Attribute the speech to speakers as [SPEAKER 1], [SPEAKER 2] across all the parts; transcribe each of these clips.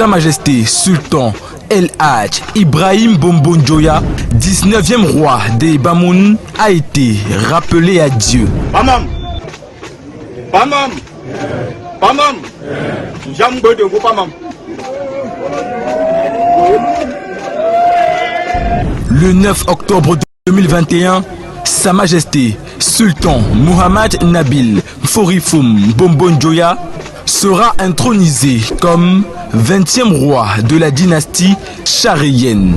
[SPEAKER 1] Sa Majesté Sultan El Hadj Ibrahim Bombo Njoya, 19e roi des Bamoun, a été rappelé à Dieu.
[SPEAKER 2] Bamam, Bamam, Bamam, Jambo de vous, Bamam.
[SPEAKER 1] Le 9 octobre 2021, Sa Majesté Sultan Mohamed Nabil Forifoum Bombo Njoya sera intronisé comme 20e roi de la dynastie charienne.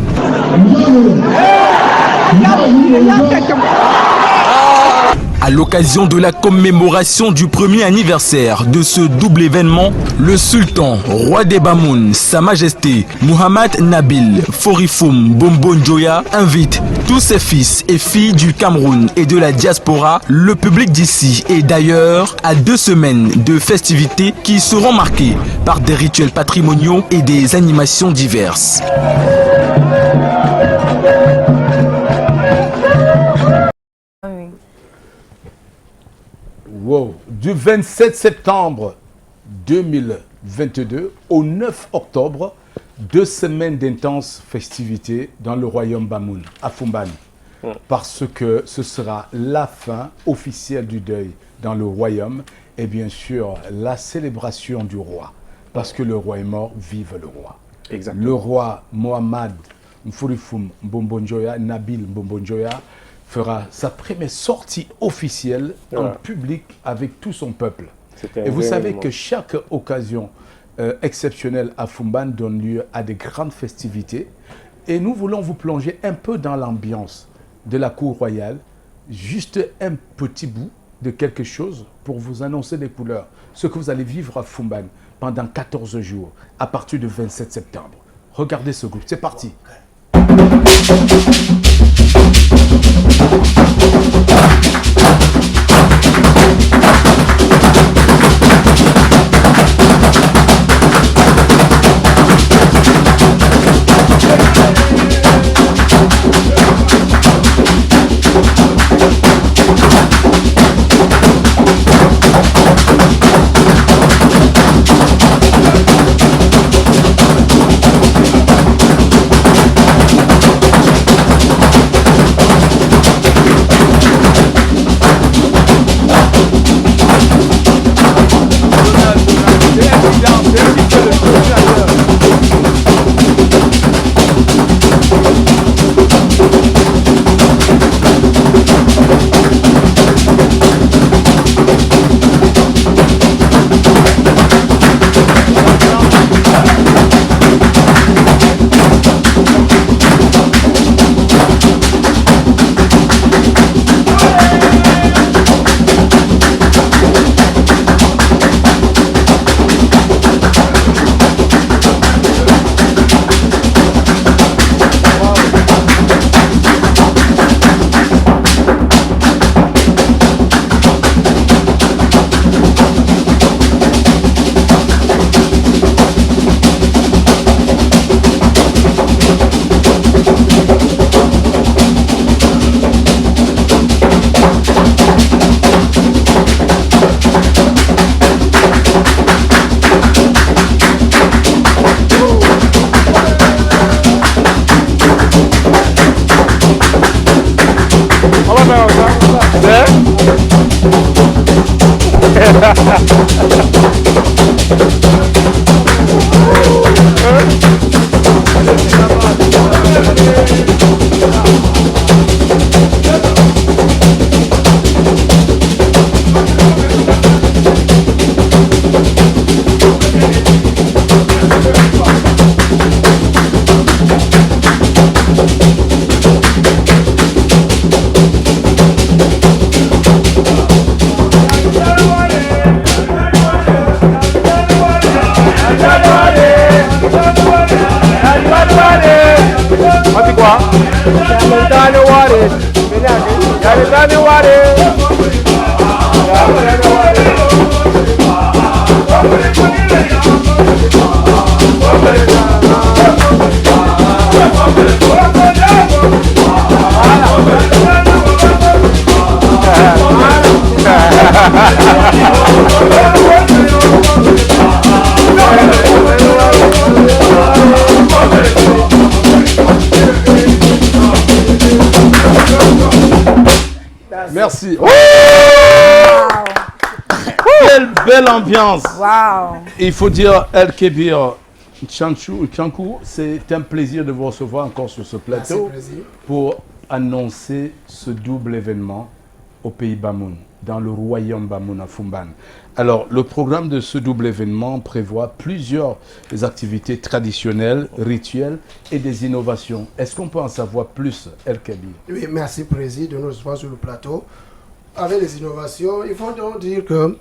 [SPEAKER 1] À l'occasion de la commémoration du premier anniversaire de ce double événement, le sultan, roi des Bamoun, Sa Majesté Mohamed Nabil Forifoum Bombo Njoya, invite tous ses fils et filles du Cameroun et de la diaspora, le public d'ici et d'ailleurs, à 2 semaines de festivités qui seront marquées par des rituels patrimoniaux et des animations diverses.
[SPEAKER 3] Wow. Du 27 septembre 2022 au 9 octobre, 2 semaines d'intenses festivités dans le royaume Bamoun, à Fumban. Parce que ce sera la fin officielle du deuil dans le royaume et bien sûr la célébration du roi. Parce que le roi est mort, vive le roi.
[SPEAKER 4] Exactement.
[SPEAKER 3] Le roi Mohamed Mfurifoum Bombo Njoya, Nabil Bombo Njoya, fera sa première sortie officielle en public avec tout son peuple. Et vous savez que chaque occasion exceptionnelle à Fumban donne lieu à des grandes festivités. Et nous voulons vous plonger un peu dans l'ambiance de la cour royale, juste un petit bout de quelque chose pour vous annoncer les couleurs. Ce que vous allez vivre à Fumban pendant 14 jours, à partir du 27 septembre. Regardez ce groupe, c'est parti. Merci. Quelle belle ambiance.
[SPEAKER 4] Wow.
[SPEAKER 3] Il faut dire El Kébir Tchankou, c'est un plaisir de vous recevoir encore sur ce plateau pour annoncer ce double événement au pays Bamoun, dans le royaume Bamoun à Fumban. Alors, le programme de ce double événement prévoit plusieurs activités traditionnelles, rituelles et des innovations. Est-ce qu'on peut en savoir plus, El Kébir?
[SPEAKER 5] Oui, merci Président de nous recevoir sur le plateau. Avec les innovations, il faut donc dire que,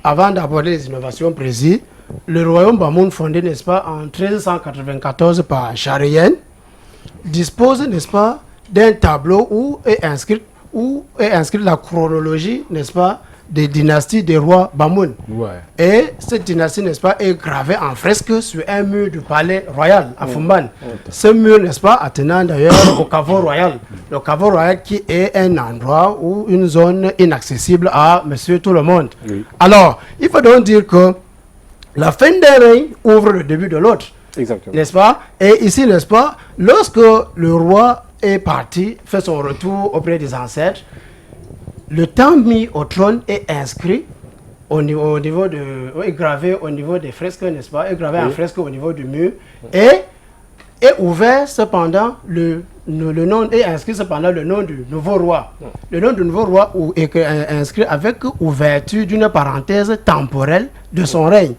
[SPEAKER 5] avant d'aborder les innovations précises, le royaume Bamoun, fondé, n'est-ce pas, en 1394 par Charien, dispose, n'est-ce pas, d'un tableau où est inscrite la chronologie, n'est-ce pas, des dynasties des rois Bamoun.
[SPEAKER 3] Ouais.
[SPEAKER 5] Et cette dynastie, n'est-ce pas, est gravée en fresque sur un mur du palais royal à Fumban. Ce mur, n'est-ce pas, attenant d'ailleurs au caveau royal. Le caveau royal qui est un endroit ou une zone inaccessible à monsieur tout le monde. Oui. Alors, il faut donc dire que la fin d'un règne ouvre le début de l'autre.
[SPEAKER 6] Exactement.
[SPEAKER 5] N'est-ce pas? Et ici, n'est-ce pas, lorsque le roi est parti, fait son retour auprès des ancêtres, le temps mis au trône est inscrit au niveau de, est gravé au niveau des fresques, n'est-ce pas? Est gravé en fresque au niveau du mur et est ouvert cependant le nom est inscrit cependant le nom du nouveau roi. Le nom du nouveau roi est inscrit avec ouverture d'une parenthèse temporelle de son règne.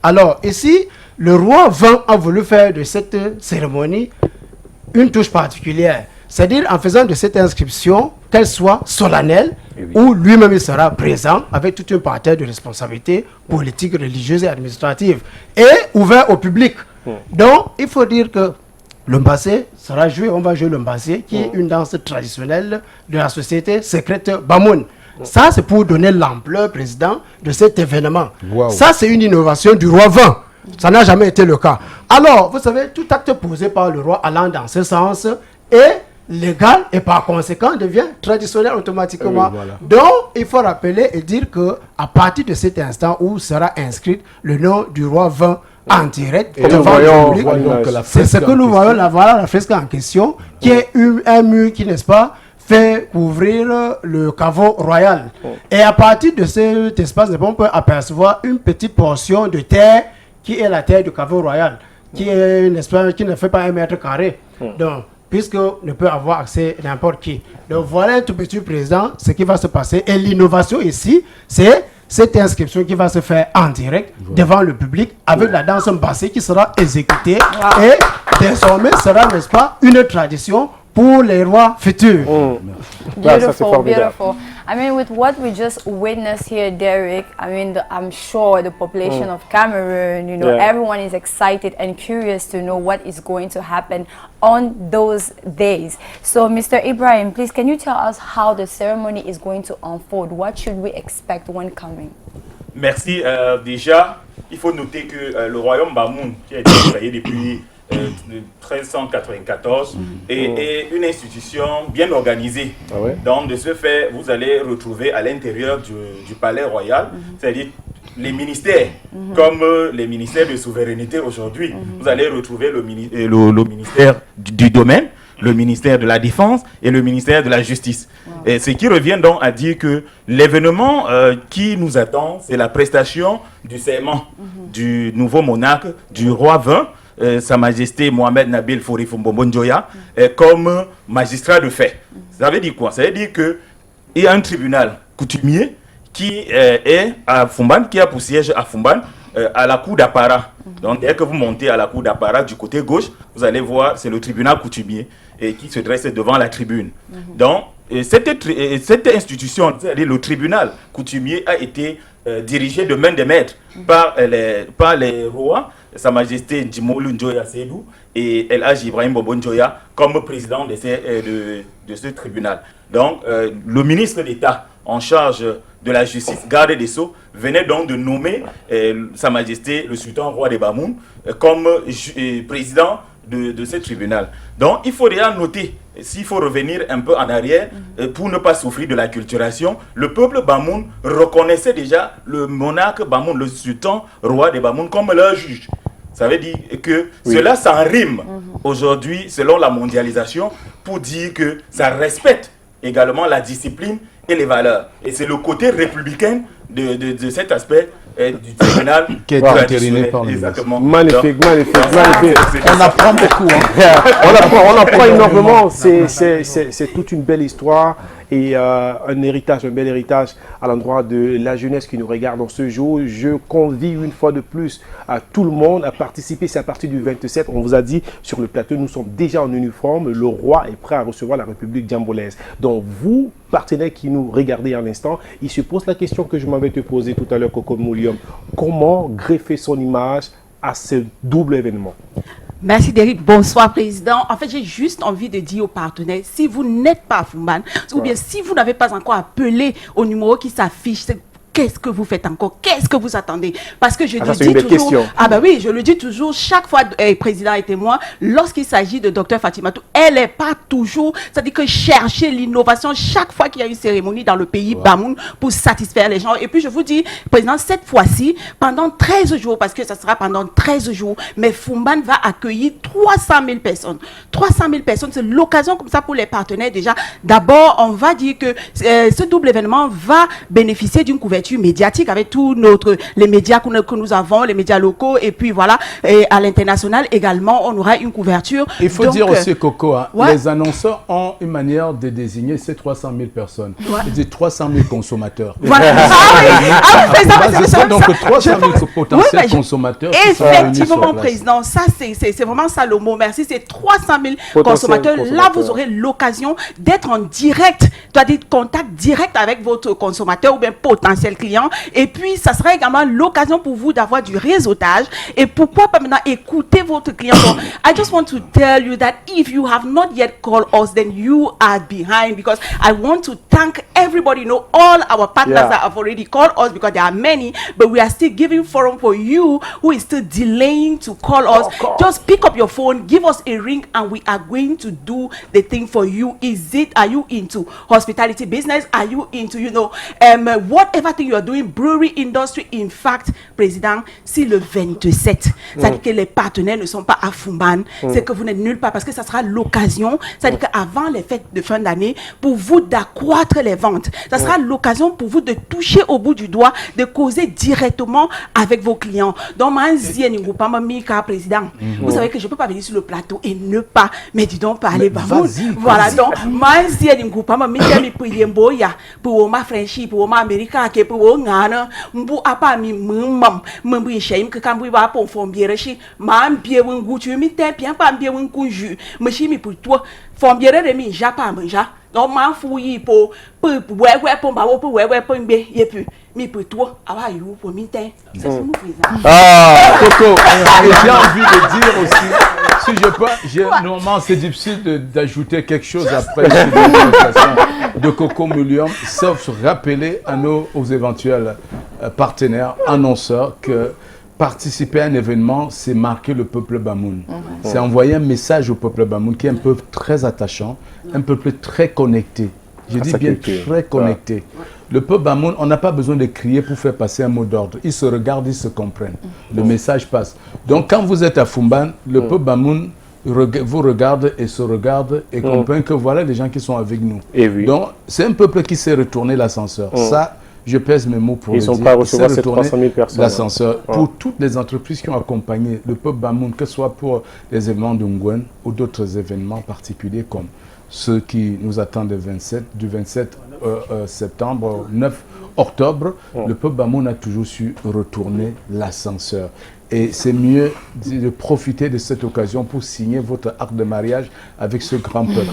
[SPEAKER 5] Alors ici, le roi Van a voulu faire de cette cérémonie une touche particulière. C'est-à-dire en faisant de cette inscription qu'elle soit solennelle, où lui-même il sera présent avec toute une partie de responsabilité politique, religieuse et administrative, et ouvert au public. Donc, il faut dire que le mbassé sera joué, on va jouer le mbassé, qui est une danse traditionnelle de la société secrète Bamoun. Ça, c'est pour donner l'ampleur, président, de cet événement. Wow. Ça, c'est une innovation du roi Van. Ça n'a jamais été le cas. Alors, vous savez, tout acte posé par le roi allant dans ce sens est légal et par conséquent devient traditionnel automatiquement. Voilà. Donc, il faut rappeler et dire que à partir de cet instant où sera inscrit le nom du roi Van en direct devant le public, c'est ce que nous voyons là, voilà la fresque en question, qui est un mur qui, n'est-ce pas, fait couvrir le caveau royal. Et à partir de cet espace, on peut apercevoir une petite portion de terre qui est la terre du caveau royal, qui est, n'est-ce pas, qui ne fait pas 1 mètre carré. Donc, puisque ne peut avoir accès n'importe qui. Donc voilà un tout petit président, ce qui va se passer. Et l'innovation ici, c'est cette inscription qui va se faire en direct devant le public avec la danse mbassé qui sera exécutée et désormais sera, n'est-ce pas, une tradition pour les rois futurs.
[SPEAKER 4] Beautiful, beautiful. I mean, with what we just witnessed here, Derek, I mean, I'm sure the population of Cameroon, you know, everyone is excited and curious to know what is going to happen on those days. So, Mr. Ibrahim, please, can you tell us how the ceremony is going to unfold? What should we expect when coming?
[SPEAKER 2] Merci. Déjà, il faut noter que le royaume Bamoun, qui a été créé depuis 1394 est une institution bien organisée. Donc de ce fait, vous allez retrouver à l'intérieur du palais royal, c'est-à-dire les ministères, comme les ministères de souveraineté aujourd'hui. Vous allez retrouver le ministère du domaine, le ministère de la Défense et le ministère de la Justice. Et ce qui revient donc à dire que l'événement qui nous attend, c'est la prestation du serment du nouveau monarque, du roi Van, Sa Majesté Mohamed Nabil Forifou Mbombo Njoya, comme magistrat de fait. Ça veut dire quoi? Ça veut dire qu'il y a un tribunal coutumier qui est à Fumban, qui a pour siège à Fumban, à la cour d'Appara. Donc dès que vous montez à la cour d'Appara du côté gauche, vous allez voir, c'est le tribunal coutumier qui se dresse devant la tribune. Donc cette institution, c'est-à-dire le tribunal coutumier, a été dirigé de main de maître par les rois, Sa Majesté Djimolu Njoya Seydou et El Hadji Ibrahim Bobo Njoya comme président de ce tribunal. Donc le ministre d'État en charge de la justice, garde des Sceaux, venait donc de nommer Sa Majesté le Sultan Roi des Bamoun comme président de ce tribunal. Donc il faut déjà noter, s'il faut revenir un peu en arrière, pour ne pas souffrir de la culturation, le peuple Bamoun reconnaissait déjà le monarque Bamoun, le sultan roi des Bamoun, comme leur juge. Ça veut dire que cela s'en rime aujourd'hui, selon la mondialisation, pour dire que ça respecte également la discipline et les valeurs. Et c'est le côté républicain de cet aspect du tribunal
[SPEAKER 3] qui est entériné par
[SPEAKER 2] exactement.
[SPEAKER 6] Magnifique, magnifique.
[SPEAKER 3] On apprend beaucoup.
[SPEAKER 6] On apprend énormément. C'est toute une belle histoire et un héritage, un bel héritage à l'endroit de la jeunesse qui nous regarde en ce jour. Je convie une fois de plus à tout le monde à participer. C'est à partir du 27. On vous a dit sur le plateau, nous sommes déjà en uniforme. Le roi est prêt à recevoir la République diambolaise. Donc vous, partenaires qui nous regardez à l'instant, il se pose la question que je m'avais te posée tout à l'heure, Coco Moulium. Comment greffer son image à ce double événement?
[SPEAKER 7] Merci Derrick. Bonsoir Président. En fait, j'ai juste envie de dire aux partenaires, si vous n'êtes pas à Fumban, ou bien si vous n'avez pas encore appelé au numéro qui s'affiche, qu'est-ce que vous faites encore? Qu'est-ce que vous attendez? Parce que je le dis toujours. Question. Ah bah oui, je le dis toujours, chaque fois, président et témoin, lorsqu'il s'agit de Dr Fatimatou, elle n'est pas toujours, c'est-à-dire que chercher l'innovation chaque fois qu'il y a une cérémonie dans le pays Bamoun pour satisfaire les gens. Et puis je vous dis, président, cette fois-ci, pendant 13 jours, parce que ça sera pendant 13 jours, mais Fumban va accueillir 300 000 personnes. 300 000 personnes, c'est l'occasion comme ça pour les partenaires déjà. D'abord, on va dire que ce double événement va bénéficier d'une couverture médiatique avec tous les médias que nous avons, les médias locaux, et puis voilà, et à l'international également, on aura une couverture.
[SPEAKER 3] Il faut dire aussi, Coco, hein, les annonceurs ont une manière de désigner ces 300 000 personnes. Ils disent 300 000 consommateurs.
[SPEAKER 7] Voilà.
[SPEAKER 3] C'est ça, donc 300 000 potentiels consommateurs.
[SPEAKER 7] Effectivement, président, ça c'est vraiment ça le mot. Merci, c'est 300 000 consommateurs. Là, vous aurez l'occasion d'être en direct, c'est-à-dire contact direct avec votre consommateur ou bien potentiel client, et puis ça sera également l'occasion pour vous d'avoir du réseautage. Et pourquoi pas maintenant écouter votre client? So, I just want to tell you that if you have not yet called us, then you are behind, because I want to thank everybody. You know, all our partners that have already called us, because there are many, but we are still giving forum for you who is still delaying to call us. Just pick up your phone, give us a ring, and we are going to do the thing for you. Are you into hospitality business? Are you into, whatever thing you are doing, brewery industry? In fact, président, si le 27, c'est-à-dire que les partenaires ne sont pas à Fumban, c'est que vous n'êtes nulle part, parce que ça sera l'occasion, c'est-à-dire qu'avant les fêtes de fin d'année, pour vous d'accroître les ventes. Ça sera l'occasion pour vous de toucher au bout du doigt, de causer directement avec vos clients. Donc, président, vous savez que je ne peux pas venir sur le plateau et ne pas, mais dis donc, parler Bamoun. Voilà, donc, pour ma Frenchie, pour ma Américaine, pour Ghana, pour apa mi mum mum shaim que quand vous va pour former chi mam bien un goût tu mi t'es bien pas bien un conju mais mi pour toi former de mi japa manja donc ma fouille pour ouais pour ba pour ouais pour mbe et puis mi pour toi aba you pour mi t'es c'est mon président.
[SPEAKER 3] Ah Coco, j'ai envie de dire aussi, si je peux, normalement c'est difficile d'ajouter quelque chose après cette présentation de Coco Moulium, sauf rappeler aux éventuels partenaires, annonceurs, que participer à un événement, c'est marquer le peuple Bamoun. C'est envoyer un message au peuple Bamoun qui est un peuple très attachant, un peuple très connecté. Je dis bien très connecté. Le peuple Bamoun, on n'a pas besoin de crier pour faire passer un mot d'ordre. Ils se regardent, ils se comprennent. Le message passe. Donc quand vous êtes à Fumban, le peuple Bamoun vous regarde et se regarde et comprend que voilà les gens qui sont avec nous. Donc c'est un peuple qui s'est retourné l'ascenseur. Ça, je pèse mes mots pour le dire.
[SPEAKER 6] Ils sont pas à recevoir ces 300 000 personnes.
[SPEAKER 3] L'ascenseur. Pour toutes les entreprises qui ont accompagné le peuple Bamoun, que ce soit pour les événements de Ngwen ou d'autres événements particuliers comme ceux qui nous attendent du 27 septembre au 9 octobre, le peuple Bamoun a toujours su retourner l'ascenseur. Et c'est mieux de profiter de cette occasion pour signer votre acte de mariage avec ce grand peuple.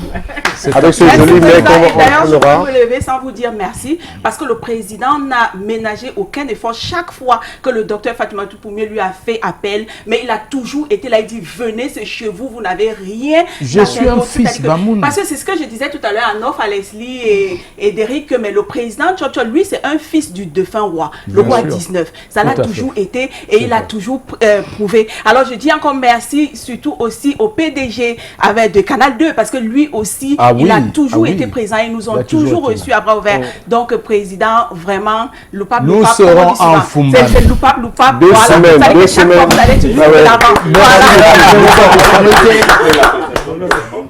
[SPEAKER 6] Avec ce joli mec
[SPEAKER 7] d'ailleurs, je peux me lever sans vous dire merci, parce que le président n'a ménagé aucun effort chaque fois que le docteur Fatimatou Poumé lui a fait appel, mais il a toujours été là, il dit venez, c'est chez vous, vous n'avez rien.
[SPEAKER 3] Je suis un fils Bamoun.
[SPEAKER 7] Parce que c'est ce que je disais tout à l'heure en offre à Leslie et Derrick, mais le président Tchotcho, lui, c'est un fils du défunt roi, le roi 19. Ça l'a toujours été et il a toujours prouvé. Alors je dis encore merci, surtout aussi au PDG de Canal 2, parce que lui aussi, il a toujours été présent. Ils nous ont toujours reçus à bras ouverts. Donc, président, vraiment, loupap,
[SPEAKER 3] nous serons en Fumban.
[SPEAKER 7] C'est loupap.
[SPEAKER 6] Deux semaines.
[SPEAKER 7] Vous allez toujours de l'avant.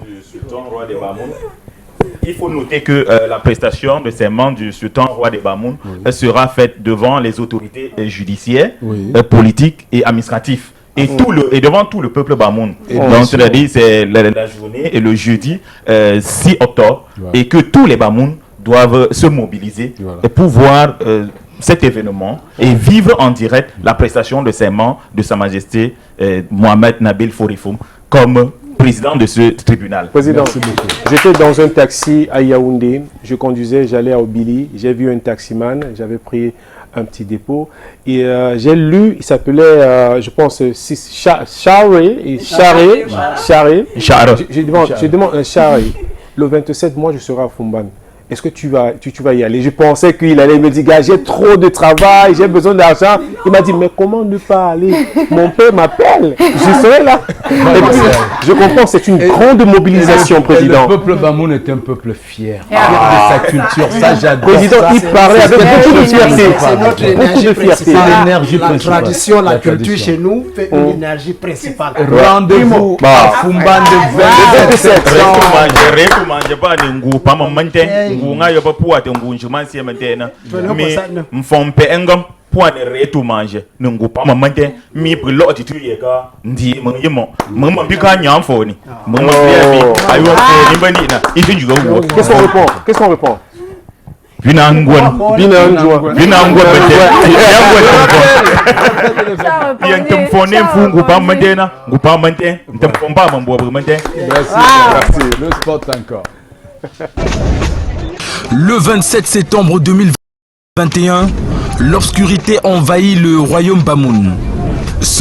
[SPEAKER 2] Du sultan roi des Bamoun, il faut noter que la prestation de serment du sultan roi des Bamoun sera faite devant les autorités judiciaires, politiques et administratives. Et, devant tout le peuple Bamoun. Donc, c'est-à-dire, c'est la journée et le jeudi 6 octobre. Et que tous les Bamoun doivent se mobiliser pour voir cet événement et vivre en direct la prestation de serment de Sa Majesté Mohamed Nabil Forifoum comme président de ce tribunal.
[SPEAKER 6] Président, j'étais dans un taxi à Yaoundé, je conduisais, j'allais à Obili, j'ai vu un taximan, j'avais pris un petit dépôt et j'ai lu, il s'appelait, je pense, Charé. Je demande Charé. Le 27, moi je serai à Fumban. Est-ce que tu vas y aller? Je pensais qu'il allait me dire, gars, j'ai trop de travail, j'ai besoin d'argent. Il m'a dit, mais comment ne pas aller? Mon père m'appelle, je serai là. Et puis, je comprends, c'est une grande mobilisation, président.
[SPEAKER 3] Le peuple Bamoun est un peuple fier de sa culture, ça j'adore.
[SPEAKER 6] Président, il parlait avec beaucoup de fierté.
[SPEAKER 5] C'est notre énergie principale.
[SPEAKER 3] L'énergie
[SPEAKER 5] La tradition, la culture chez nous fait une énergie principale.
[SPEAKER 3] Rendez-vous à Fumban de 27
[SPEAKER 2] ngunga yo papua te ngunju mansi mentena mi mfompe engam point de retu manger nungu pa mamante mi brilo ti tu yega ndi mungimo mungmo bika nyamfo ni mungmo bi ayo ni bani na ifi juga wo.
[SPEAKER 6] Qu'est-ce qu'on répond?
[SPEAKER 2] Binangwan
[SPEAKER 3] Le sport encore.
[SPEAKER 1] Le 27 septembre 2021, l'obscurité envahit le royaume Bamoun.